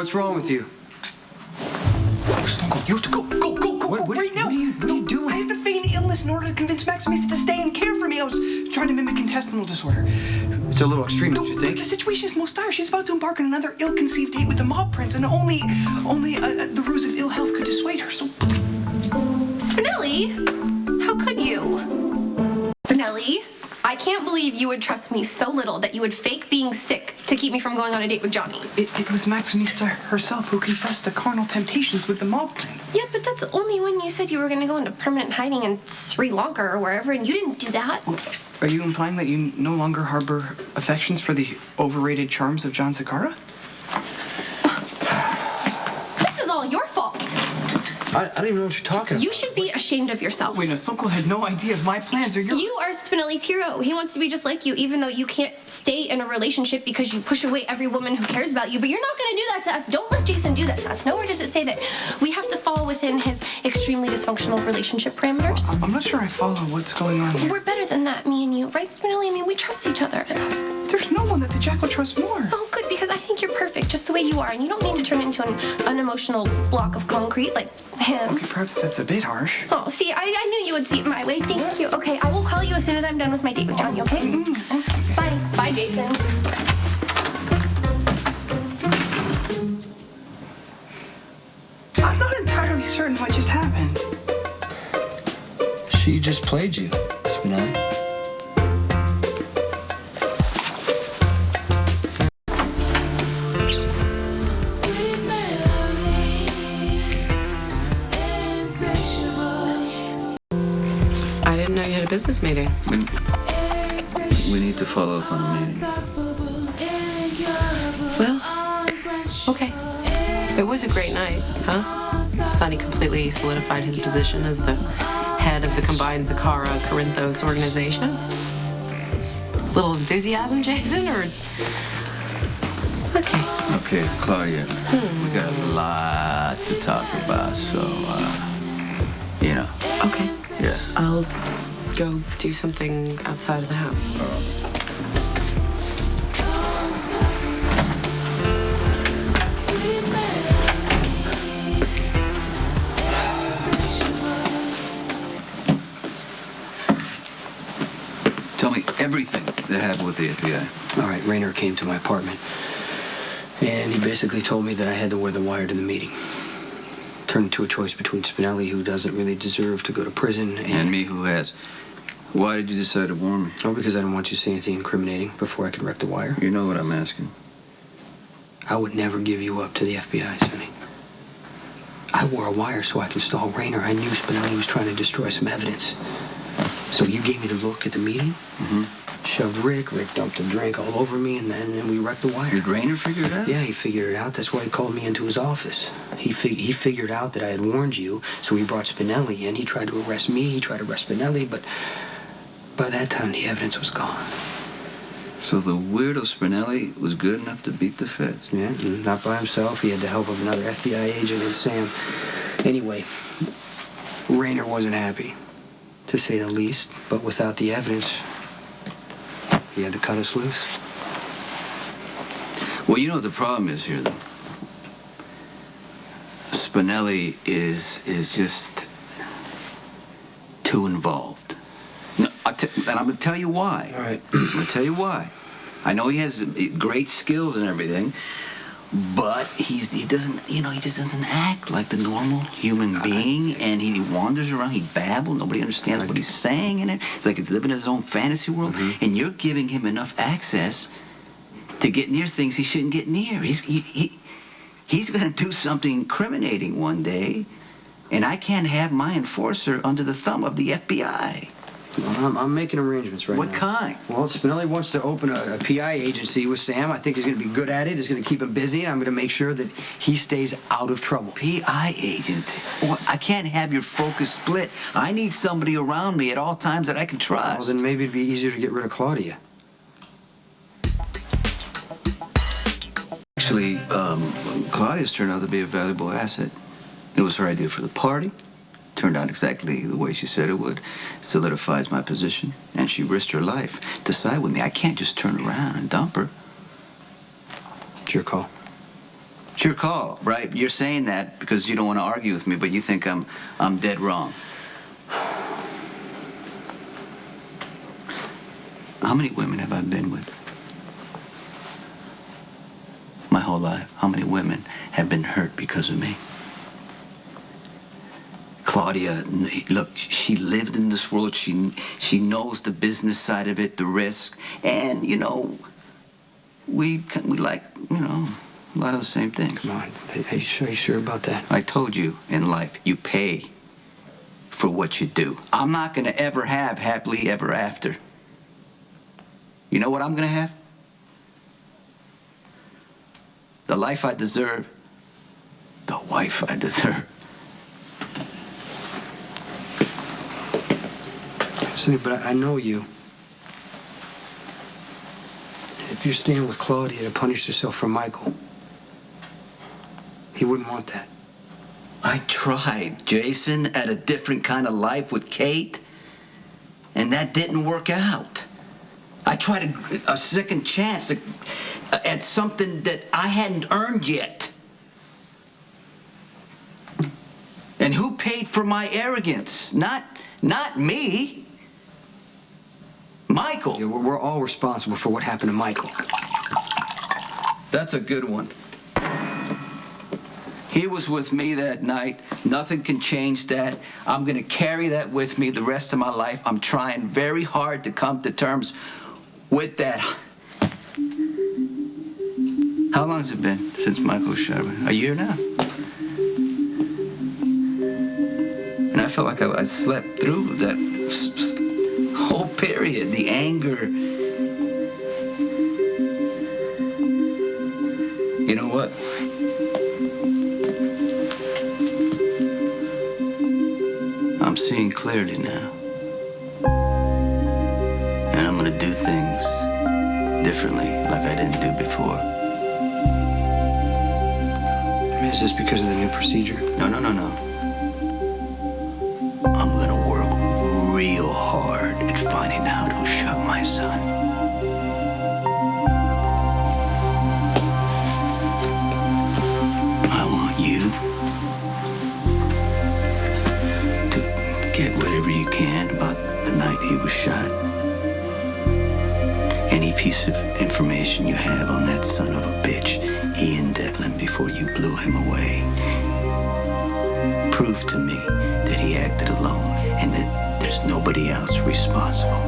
what's wrong with you? Stone Cold, you have to go right now. What are you doing? I have to feign illness in order to convince Maximus to stay and care for me. I was trying to mimic intestinal disorder. It's a little extreme, don't you think? The situation is most dire. She's about to embark on another ill-conceived date with the mob prince, and only the ruse of ill health could dissuade her. So, Spinelli, how could you? Spinelli, I can't believe you would trust me so little that you would fake being sick to keep me from going on a date with Johnny. It was Maximista herself who confessed to carnal temptations with the mob prince. Yeah, but that's only when you said you were going to go into permanent hiding in Sri Lanka or wherever, and you didn't do that. Are you implying that you no longer harbor affections for the overrated charms of John Sakara? This is all your fault. I don't even know what you're talking about. You should be ashamed of yourself. Wait, no, Stone Cold had no idea of my plans or your... You are Spinelli's hero. He wants to be just like you, even though you can't stay in a relationship because you push away every woman who cares about you. But you're not going to do that to us. Don't let Jason do that to us. Nowhere does it say that we have to fall within his extremely dysfunctional relationship parameters. I'm not sure I follow what's going on here. We're better than that, me and you. Right, Spinelli? I mean, we trust each other. There's no one that the Jackal trusts more. Oh, good, because I think you're perfect just the way you are, and you don't need to turn into an unemotional block of concrete like him. Okay, perhaps that's a bit harsh. Oh, see, I knew you would see it my way. Thank you. Okay, I will call you as soon as I'm done with my date with Johnny, okay? Okay. Bye. Bye, Jason. I'm not entirely certain what just happened. She just played you, Spinelli. I didn't know you had a business meeting. We need to follow up on the meeting. Well, okay. It was a great night, huh? Sonny completely solidified his position as the head of the combined Zakara-Corinthos organization. Little enthusiasm, Jason, or... Okay. Okay, Claudia, we got a lot to talk about, so, you know. Okay. Yeah. I'll go do something outside of the house. Tell me everything that happened with the FBI. All right, Raynor came to my apartment, and he basically told me that I had to wear the wire to the meeting. Turned into a choice between Spinelli, who doesn't really deserve to go to prison, And me, who has. Why did you decide to warn me? Oh, because I didn't want you to say anything incriminating before I could wreck the wire. You know what I'm asking. I would never give you up to the FBI, Sonny. I wore a wire so I could stall Raynor. I knew Spinelli was trying to destroy some evidence. So you gave me the look at the meeting, shoved Rick dumped a drink all over me, and then we wrecked the wire. Did Raynor figure it out? Yeah, he figured it out. That's why he called me into his office. He figured out that I had warned you, so he brought Spinelli in. He tried to arrest me, he tried to arrest Spinelli, but by that time the evidence was gone. So the weirdo Spinelli was good enough to beat the feds? Yeah, not by himself. He had the help of another FBI agent and Sam. Anyway, Raynor wasn't happy, to say the least, but without the evidence, he had to cut us loose. Well, you know what the problem is here, though? Spinelli is just too involved. No, and I'm going to tell you why. All right. I'm going to tell you why. I know he has great skills and everything, but he doesn't, he just doesn't act like the normal human being, and he wanders around, he babbles, nobody understands what he's saying in it. It's like he's living his own fantasy world, and you're giving him enough access to get near things he shouldn't get near. He's going to do something incriminating one day, and I can't have my enforcer under the thumb of the FBI. Well, I'm making arrangements right now. What kind? Well, Spinelli wants to open a PI agency with Sam. I think he's going to be good at it. It's going to keep him busy, and I'm going to make sure that he stays out of trouble. PI agency? Well, I can't have your focus split. I need somebody around me at all times that I can trust. Well, then maybe it'd be easier to get rid of Claudia. Actually, Claudia's turned out to be a valuable asset. It was her idea for the party. Turned out exactly the way she said it would. Solidifies my position. And she risked her life to side with me. I can't just turn around and dump her. It's your call. It's your call, right? You're saying that because you don't want to argue with me, but you think I'm dead wrong. How many women have I been with? My whole life. How many women have been hurt because of me? Claudia, look, she lived in this world. She knows the business side of it, the risk, and you know, we like, you know, a lot of the same things. Come on, are you sure about that? I told you, in life, you pay for what you do. I'm not gonna ever have happily ever after. You know what I'm gonna have? The life I deserve, the wife I deserve. Sonny, but I know you. If you're staying with Claudia to punish yourself for Michael, he wouldn't want that. I tried, Jason, at a different kind of life with Kate, and that didn't work out. I tried a second chance at something that I hadn't earned yet. And who paid for my arrogance? Not me. Michael. Yeah, we're all responsible for what happened to Michael. That's a good one. He was with me that night. Nothing can change that. I'm going to carry that with me the rest of my life. I'm trying very hard to come to terms with that. How long has it been since Michael was shot? A year now? And I felt like I slept through that whole period, the anger. You know what? I'm seeing clearly now. And I'm gonna do things differently like I didn't do before. I mean, is this because of the new procedure? No. I'm gonna work real hard at finding out who shot my son. I want you to get whatever you can about the night he was shot. Any piece of information you have on that son of a bitch, Ian Devlin, before you blew him away. Prove to me that he acted alone and that there's nobody else responsible.